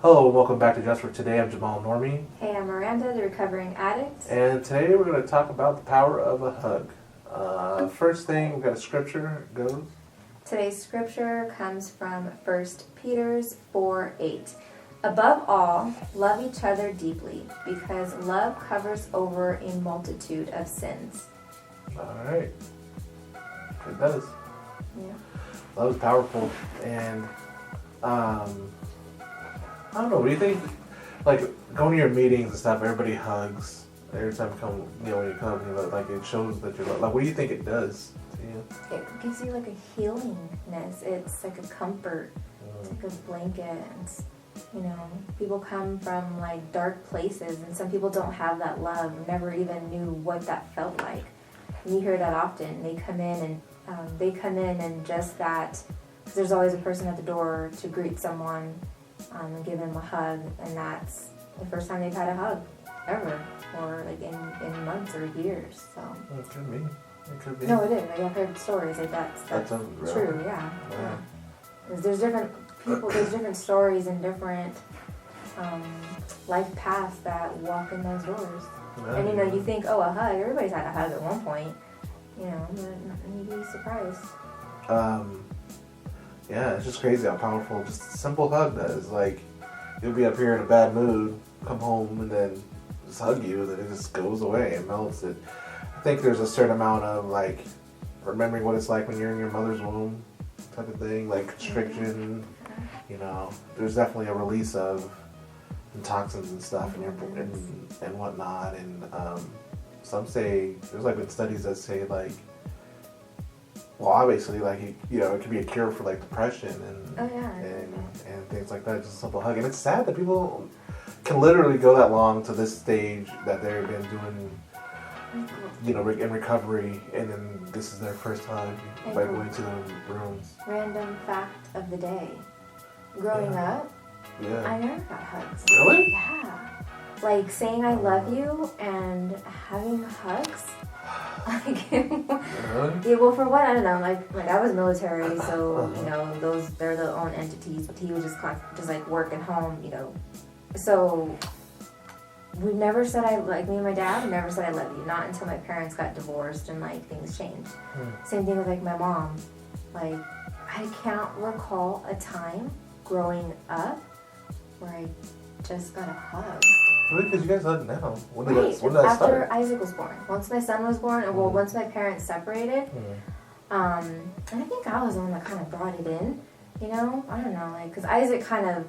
Hello and welcome back to Just for Today. I'm Jamal Normie. Hey, I'm Miranda, the recovering addict. And today we're going to talk about the power of a hug. First thing, we've got a scripture goes. Today's scripture comes from 1 Peter 4:8. Above all, love each other deeply, because love covers over a multitude of sins. Alright. It does. Yeah. Love is powerful. And, I don't know, what do you think? Like, going to your meetings and stuff, everybody hugs. Every time you come, when you come, like, it shows that you're, like, what do you think it does to you? It gives you like a healingness. It's like a comfort. It's like a blanket. It's, people come from like dark places, and some people don't have that love, never even knew what that felt like. And you hear that often. They come in and just that, because there's always a person at the door to greet someone and give them a hug, and that's the first time they've had a hug ever, or like in months or years. So It could be. It could be. no, it is. Like, I've heard stories like that's true. Yeah. There's different people. There's different stories and different life paths that walk in those doors. And you think, oh, a hug. Everybody's had a hug at one point. But you'd be surprised. Yeah, it's just crazy how powerful just a simple hug does. Like, you'll be up here in a bad mood, come home, and then just hug you, and then it just goes away and melts it. I think there's a certain amount of, like, remembering what it's like when you're in your mother's womb type of thing, like constriction, There's definitely a release of toxins and stuff and whatnot, and some say, there's like been studies that say, like, well, obviously, like, it could be a cure for, like, depression and things like that, just a simple hug. And it's sad that people can literally go that long to this stage that they've been doing, in recovery, and then this is their first hug by going to the rooms. Random fact of the day. Growing up, I never got hugs. Really? Yeah. Like, saying I love you and having hugs. Really? Yeah, well, for one, I don't know, like I was military, so, they're their own entities, but he was just like working home, so we never said me and my dad never said I love you, not until my parents got divorced and, like, things changed. Same thing with, like, my mom. Like, I can't recall a time growing up where I just got a hug. Really? Because you guys hug now. When did that After start? Isaac was born. Once my son was born, once my parents separated, and I think I was the one that kind of brought it in, I don't know, like, because Isaac kind of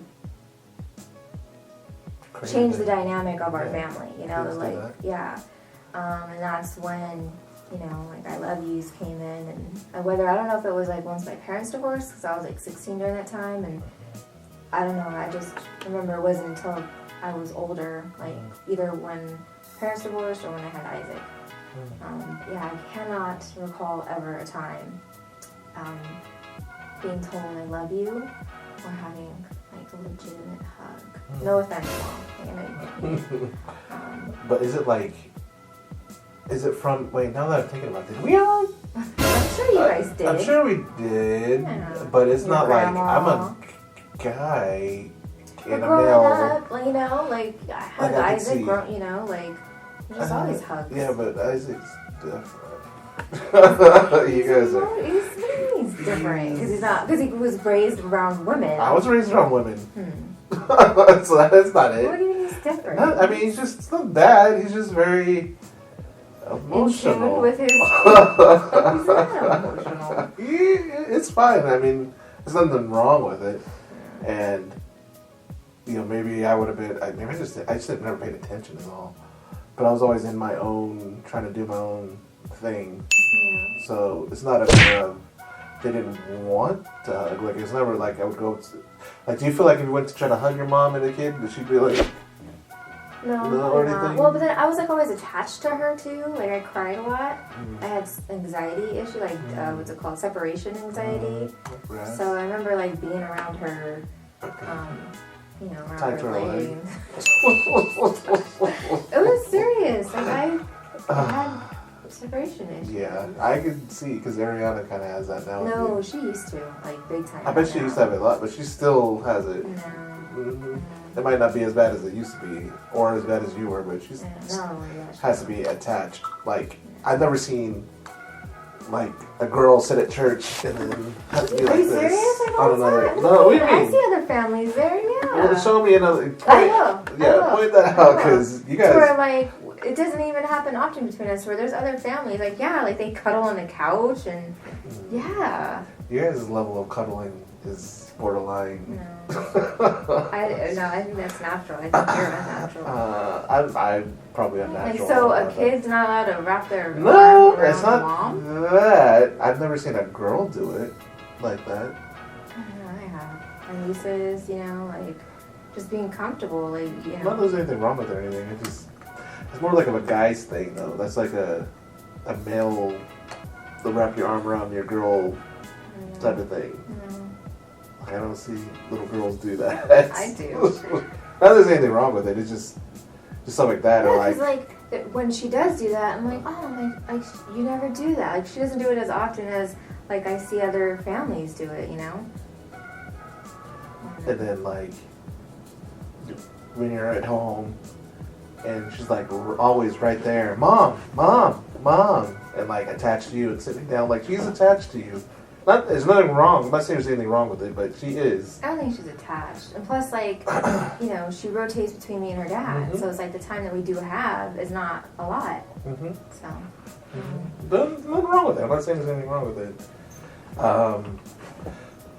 changed the dynamic of our family, and that's when, like, I love yous came in, and I don't know if it was, like, once my parents divorced, because I was, like, 16 during that time, and I don't know, I just remember it wasn't until I was older, like, either when parents divorced or when I had Isaac. I cannot recall ever a time being told I love you or having, like, a legitimate hug. No offense, Mom. I know you can't. But is it from, wait, now that I'm thinking about it, did we hug? I'm sure you guys did. I'm sure we did, but it's not grandma. Like, I'm a guy in a male. Up, like, I had Isaac, just always hugs. Yeah, but Isaac's different. You guys are. He's different because he was raised around women. I was raised around women. So that's not it. What do you mean he's different? He's just, it's not bad. He's just very emotional. In tune with his. He's not emotional. It's fine. There's nothing wrong with it, and maybe I would have been. I just never paid attention at all. But I was always in my own, trying to do my own thing. Yeah. So it's not a matter of they didn't want to hug. Like, it's never like I would go. Like, do you feel like if you went to try to hug your mom and a kid, that she'd be like? No, or anything? Well, but then I was, like, always attached to her too. Like, I cried a lot. I had anxiety issue, like what's it called, separation anxiety. So I remember, like, being around her, around her leg. It was serious. Like, I had separation issues. Yeah, I could see, because Ariana kind of has that now. No, she used to, like, big time. I bet she used to have it a lot, but she still has it. No. It might not be as bad as it used to be, or as bad as you were, but she's has to be attached. Like I've never seen like a girl sit at church and then have to be like this. Are you serious? Like, on another. No, what do you mean? I see other families there. Yeah. Well, show me another. I will. Point that out because you guys. Where like it doesn't even happen often between us. Where there's other families like like they cuddle on the couch and yeah. You guys' level of cuddling is borderline. No, I think that's natural. I think you're unnatural. I'm probably unnatural. Like, so a kid's not allowed to wrap their arm No, around it's not mom? that. I've never seen a girl do it like that. I have. My nieces, like just being comfortable, like Not that there's anything wrong with it or anything. It's more like of a guy's thing though. That's like a male to wrap your arm around your girl type of thing. I don't see little girls do that. I do. Not that there's anything wrong with it. It's just something like that. Yeah, or like when she does do that, I'm like, oh, like you never do that. Like she doesn't do it as often as like I see other families do it. And then like when you're at home, and she's like always right there, mom, and like attached to you and sitting down, like she's attached to you. There's nothing wrong. I'm not saying there's anything wrong with it, but she is. I don't think she's attached. And plus, like, she rotates between me and her dad. So it's like the time that we do have is not a lot. So. There's nothing wrong with it. I'm not saying there's anything wrong with it.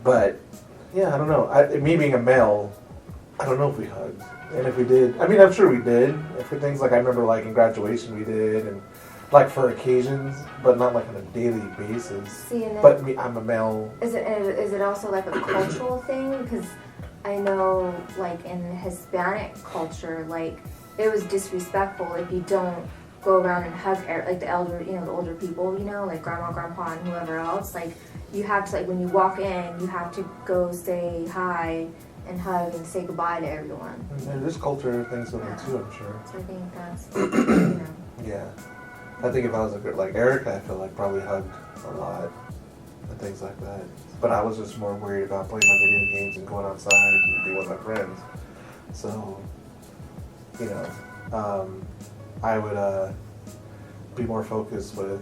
But, yeah, I don't know. Me being a male, I don't know if we hugged. And if we did, I mean, I'm sure we did. For things like I remember, like in graduation, we did, and like for occasions, but not like on a daily basis. See, and but I'm a male. Is it also like a cultural thing? Because I know, like in Hispanic culture, like it was disrespectful if you don't go around and hug like the older people, like grandma, grandpa, and whoever else. Like you have to, like when you walk in, you have to go say hi and hug and say goodbye to everyone. And there's culture things with it too, I'm sure. So I think that's Yeah. I think if I was a girl like Erica, I feel like probably hugged a lot and things like that. But I was just more worried about playing my video games and going outside and being with my friends. So, I would be more focused with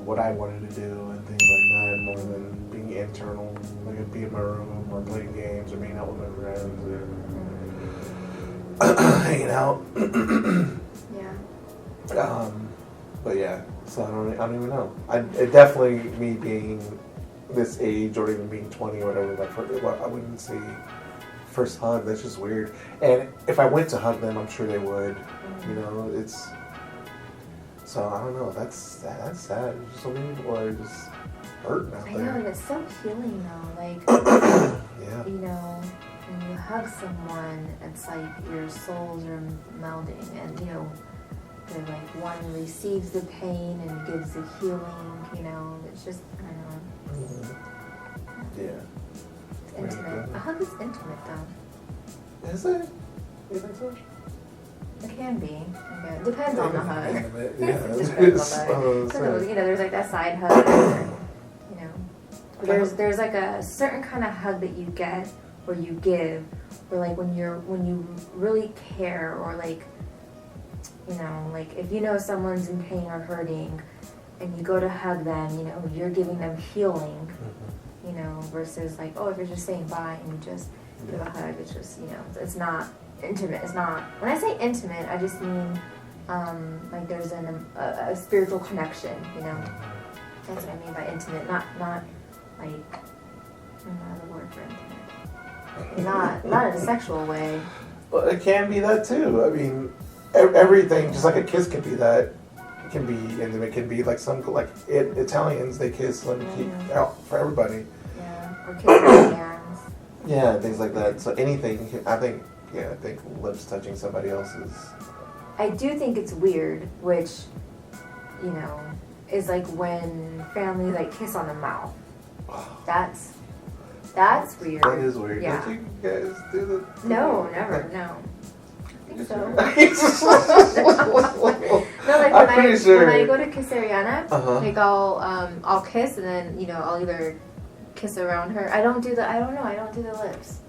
what I wanted to do and things like that more than being internal. Like I'd be in my room or playing games or being out with my friends or hanging out. Yeah. But yeah, so I don't even know. It definitely, me being this age or even being 20 or whatever, I wouldn't say first hug. That's just weird. And if I went to hug them, I'm sure they would. It's so I don't know. That's sad. So many people are just hurting out there. I know, and it's so healing though. Like, yeah. When you hug someone, it's like your souls are melding, and they're like one receives the pain and gives the healing, it's just, I don't know. Yeah. It's intimate. A hug is intimate though. Is it? You think so? It can be. It depends on the hug. There's like that side hug, There's like a certain kind of hug that you get or you give, or like when you really care, or like, like if someone's in pain or hurting and you go to hug them, you're giving them healing, versus like, if you're just saying bye and you just give a hug, it's just, it's not intimate. It's not, when I say intimate, I just mean like there's a spiritual connection, That's what I mean by intimate, not like, I don't know the word for intimate. Not in a sexual way. Well, it can be that too. I mean, everything, just like a kiss can be that. It can be intimate. It can be like Italians, they kiss out for everybody. Yeah, or kissing hands. Yeah, things like that. So anything, I think lips touching somebody else's. I do think it's weird, which, is like when families like kiss on the mouth. That's weird. That is weird. Yeah. Don't you guys do that? No, never. No. I think so. Sure? No, like I'm pretty sure. When I go to Kissariana, like I'll kiss and then I'll either kiss around her. I don't do the lips.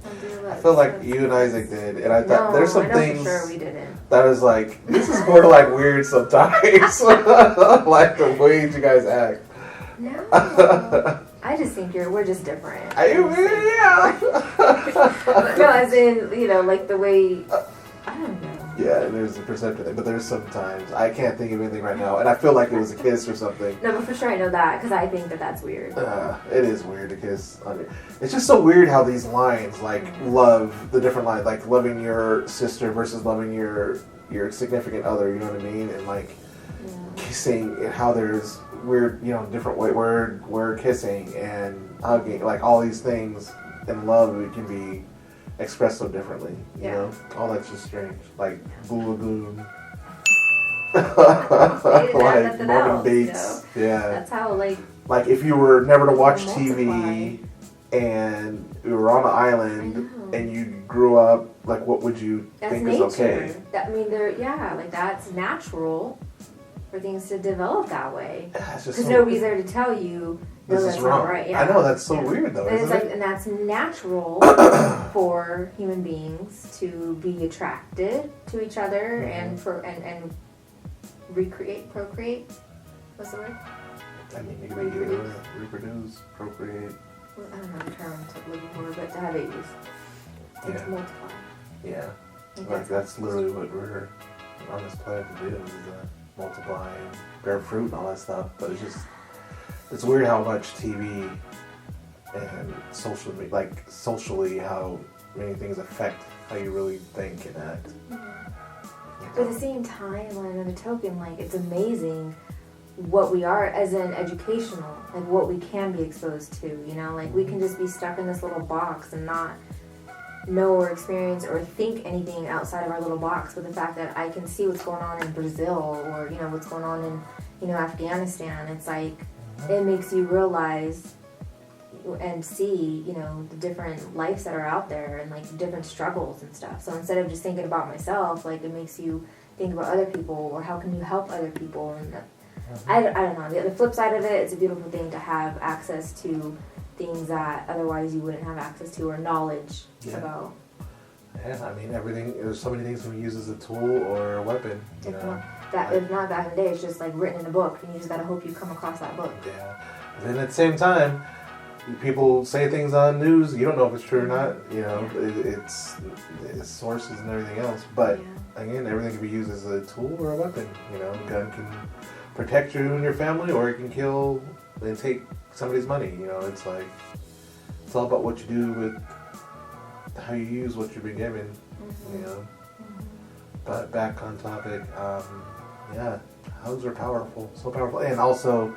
I feel like you and Isaac did, and I thought there's some things for sure we didn't. that was like, this is more like weird sometimes, like the way you guys act. No, I just think we're just different. Yeah. No, as in, you know, like the way, I don't know. Yeah, there's a perception thing, but there's sometimes I can't think of anything right now, and I feel like it was a kiss or something. No, but for sure I know that because I think that's weird. It is weird because it's just so weird how these lines, like love, the different lines, like loving your sister versus loving your significant other. You know what I mean? And like kissing, and how there's weird, you know, different way we're kissing and hugging, like all these things in love, it can be expressed so differently, you know? All that's just strange. Like Boo Lagoon. Like Morgan Bates. You know? Yeah. That's how, like if you were never to watch TV and you were on an island and you grew up, like what would you think is okay? I mean, that's natural for things to develop that way. Because nobody's there to tell you, no, that's not right. Yeah. I know, that's so weird though, isn't it? And that's natural for human beings to be attracted to each other and procreate. What's the word? I mean, you can reproduce, procreate. Well, I don't know the term I'm looking for, but to have babies. And to multiply. Yeah. Like that's literally what we're on this planet to do, is multiply and bear fruit and all that stuff. But it's weird how much TV and socially how many things affect how you really think and act. But at the same time, on another token, like it's amazing what we are as an educational, like what we can be exposed to, you know, like we can just be stuck in this little box and not know or experience or think anything outside of our little box. But the fact that I can see what's going on in Brazil or, you know, what's going on in, you know, Afghanistan, it's like it makes you realize and see, you know, the different lives that are out there and like different struggles and stuff. So instead of just thinking about myself, like it makes you think about other people or how can you help other people. And I don't know, the flip side of it, it's a beautiful thing to have access to things that otherwise you wouldn't have access to or knowledge about. Yeah, I mean everything, there's so many things we use as a tool or a weapon, you know. If not back in the day, it's just like written in a book and you just gotta hope you come across that book. Yeah. And then at the same time, people say things on news, you don't know if it's true or not, you know, it's sources and everything else, but again, everything can be used as a tool or a weapon, you know. A gun can protect you and your family, or it can kill and take somebody's money, you know. It's like, it's all about what you do with how you use what you've been given, you know. But back on topic, hugs are powerful, so powerful. And also,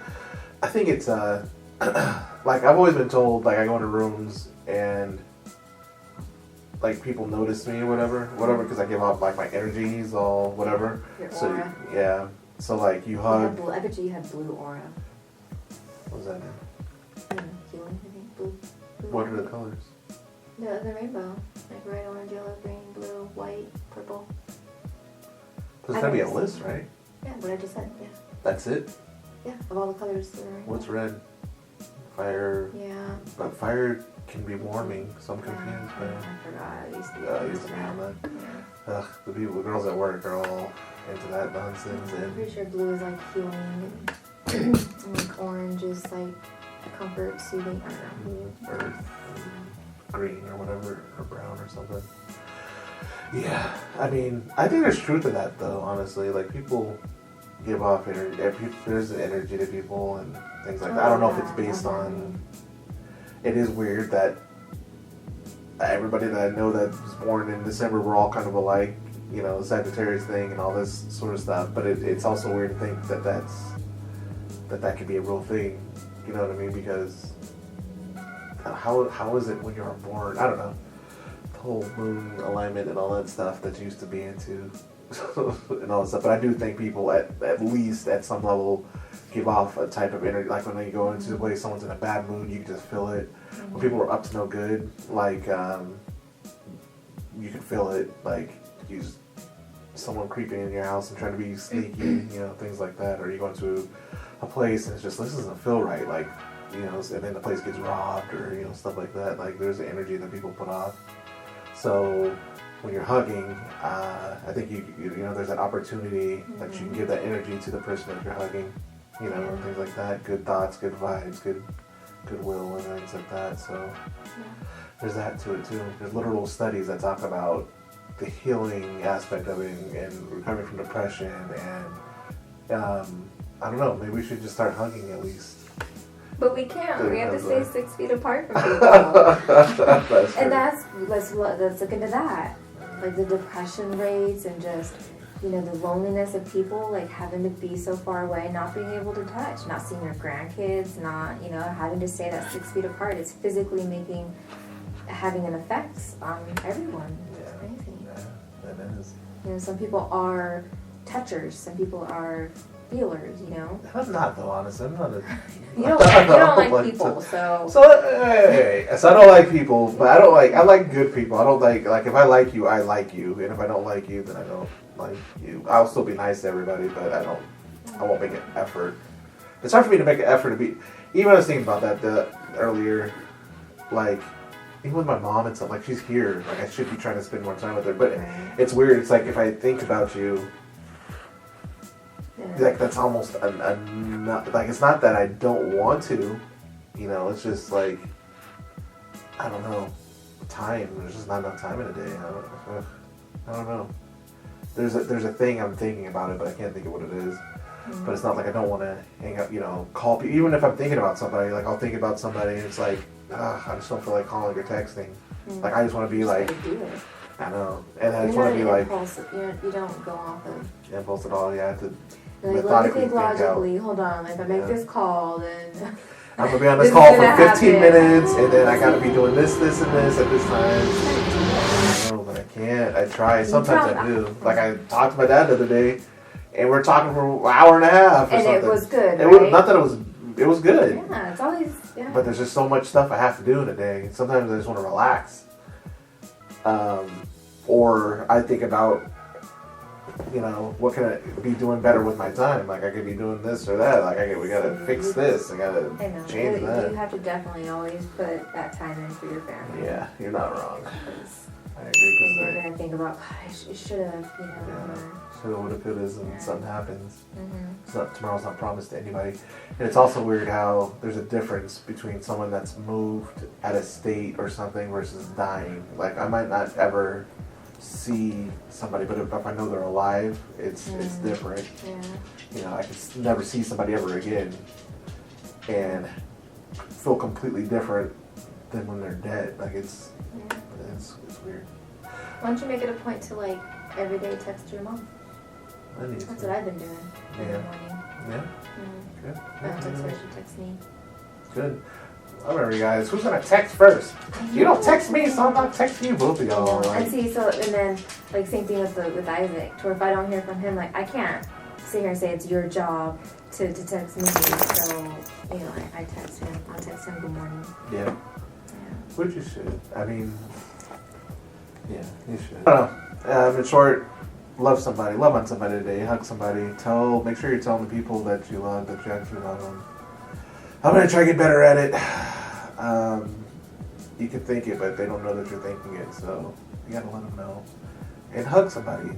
I think it's, like I've always been told, like I go into rooms and like people notice me or whatever, because I give off like my energies, all whatever. Your so aura. Yeah, so like you hug. I bet you have blue aura. What does that mean? Healing, I think. Blue What are the colors? The rainbow, like red, orange, yellow, green, blue, white, purple. There's gotta be a list, right? Yeah, what I just said. Yeah. That's it. Yeah, of all the colors. That are rainbow. What's red? Fire. Yeah. But fire can be warming, so I'm confused. I forgot. I used to be on that. Yeah. Ugh, the girls at work are all into that nonsense. I'm pretty sure blue is like healing, and like orange is like comfort, soothing. I don't know. Earth, green or whatever, or brown or something. Yeah, I mean, I think there's truth to that though. Honestly, like people give off energy. There's an energy to people and things like that. I don't know if it's based on. It is weird that everybody that I know that was born in December, we're all kind of alike. You know, the Sagittarius thing and all this sort of stuff. But it's also weird to think that that could be a real thing. You know what I mean? Because how is it when you're born? I don't know. The whole moon alignment and all that stuff that you used to be into and all that stuff. But I do think people at least at some level give off a type of energy. Like when you go into a place, someone's in a bad mood, you can just feel it. When people are up to no good, like you can feel it. Like someone creeping in your house and trying to be sneaky, you know, things like that. Or you go into a place and it's just, this doesn't feel right. Like and then the place gets robbed or stuff like that. Like there's the energy that people put off. So when you're hugging, I think there's an opportunity that you can give that energy to the person that you're hugging. Things like that. Good thoughts, good vibes, goodwill, and things like that. So there's that to it too. There's literal studies that talk about the healing aspect of it and recovering from depression and I don't know, maybe we should just start hugging at least. But we can't. We have to stay 6 feet apart from people. And let's look into that. Like the depression rates and just, the loneliness of people, like having to be so far away, not being able to touch, not seeing your grandkids, not, having to stay that 6 feet apart. It's physically having an effect on everyone. It's crazy. Yeah, that is. Some people are touchers. Some people are feelers, I'm not though, honestly. I'm not a... You don't like people, so... So I don't like people, but I like good people. I don't like if I like you, I like you. And if I don't like you, then I don't like you. I'll still be nice to everybody, but I won't make an effort. It's hard for me to make an effort to be... Even I was thinking about that earlier, like... Even with my mom and stuff, like she's here. Like I should be trying to spend more time with her, but it's weird. It's like if I think about you, like that's almost like it's not that I don't want to, It's just like I don't know, time. There's just not enough time in a day. I don't know. There's a thing I'm thinking about it, but I can't think of what it is. But it's not like I don't want to hang up, call people. Even if I'm thinking about somebody, like I'll think about somebody, and it's like. I just don't feel like calling or texting. Like I just want to be like, I know, and I just want to be like, you don't go off of impulse at all. Yeah, I have to methodically think logically. Hold on, if I make this call, then I'm gonna be on this call for 15 minutes, and then I gotta be doing this, and this at this time. I know, but I can't. I try. Sometimes I do. Like I talked to my dad the other day, and we're talking for an hour and a half or something. And it was good. It was not that it was good. Yeah, it's always. Yeah. But there's just so much stuff I have to do in a day. Sometimes I just want to relax. Or I think about, what can I be doing better with my time? Like I could be doing this or that. Like we gotta fix this. I gotta change that. You have to definitely always put that time in for your family. Yeah, you're not wrong. I agree. Because you're gonna think about, God, I should have, Shoulda, woulda, couldas, and something happens. Tomorrow's not promised to anybody. And it's also weird how there's a difference between someone that's moved at a state or something versus dying. Like I might not ever see somebody, but if I know they're alive, it's different. Yeah. I could never see somebody ever again and feel completely different than when they're dead. Like it's weird. Why don't you make it a point to every day text your mom? That's what I've been doing in the morning. Yeah. Good. I don't text her, she texts me. Good. I remember, you guys. Who's gonna text first? You don't text me, so I'm not texting you. Both of y'all. And see, and then same thing with Isaac. To where if I don't hear from him, I can't sit here and say it's your job to text me. So I text him. I'll text him good morning. Yeah. Which you should. I mean, yeah, you should. I don't know. In short, love somebody. Love on somebody today. Hug somebody. Make sure you're telling the people that you love that you actually love them. I'm going to try to get better at it. You can think it, but they don't know that you're thinking it. So you got to let them know. And hug somebody.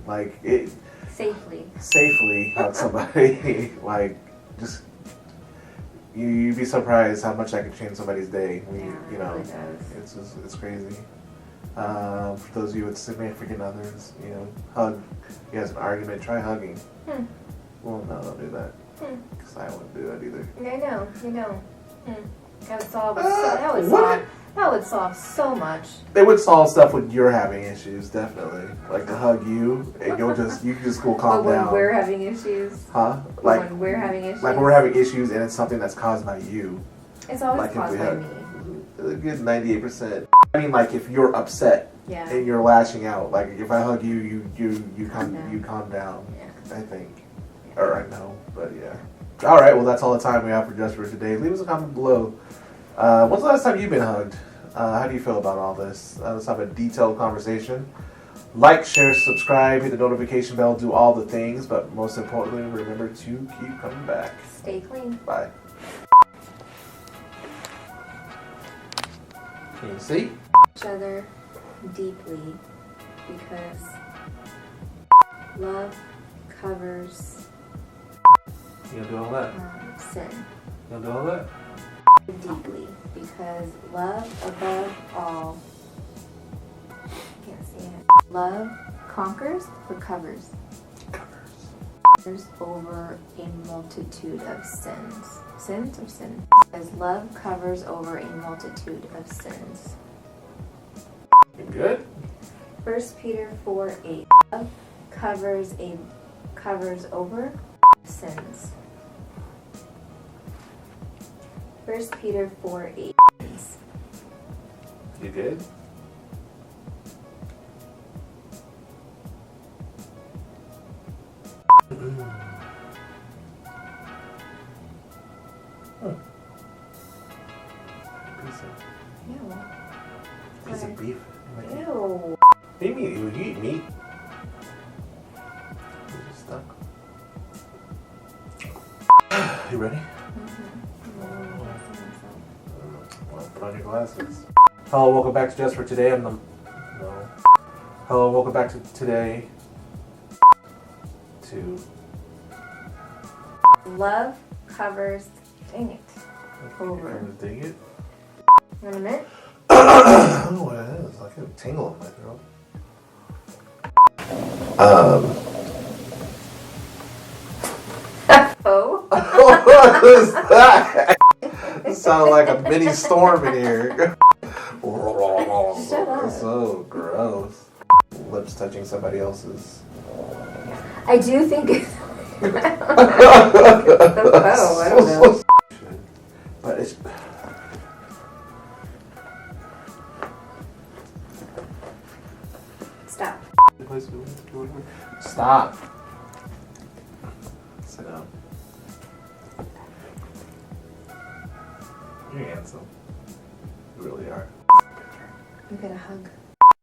Safely hug somebody. Just... You'd be surprised how much that can change somebody's day. It really does. It's crazy. For those of you with significant others, hug. If you have an argument, try hugging. Well, no, don't do that. Because I wouldn't do that either. I know. That would solve so much. They would solve stuff when you're having issues, definitely. Like to hug you, and you just go calm down. When we're having issues? Huh? When we're having issues? Like when we're having issues and it's something that's caused by you. It's always caused by me. A good 98%. I mean, if you're upset and you're lashing out, if I hug you, you calm down. Yeah. I think. Yeah. Or I know, but yeah. All right, well, that's all the time we have for Just for today. Leave us a comment below. When's the last time you've been hugged? How do you feel about all this? Let's have a detailed conversation. Like, share, subscribe, hit the notification bell, do all the things, but most importantly, remember to keep coming back. Stay clean. Bye. Can you see? Each other deeply because love covers You gonna do all that? sin. You gonna do all that? Deeply because love above all. Can't see it. Love conquers or covers? Covers over a multitude of sins. Sins or sin? Because love covers over a multitude of sins. You good? 1 Peter 4:8. Love covers over sins. 1 Peter 4:8. You good? Piece of beef. Ew. Maybe you eat meat. You're just stuck. You ready? Well, put on your glasses. Hello, welcome back to Just for Today. Hello, welcome back to today. To Love covers. Dang it. over. Dig it. In a minute. I don't know what it is. Like a tingle in my throat. Oh. What is that? It sounded like a mini storm in here. Shut up. So gross. Lips touching somebody else's. I do think it's. Oh, I don't know. But it's. Stop. Stop. Sit down. You're handsome. You really are. You get a hug.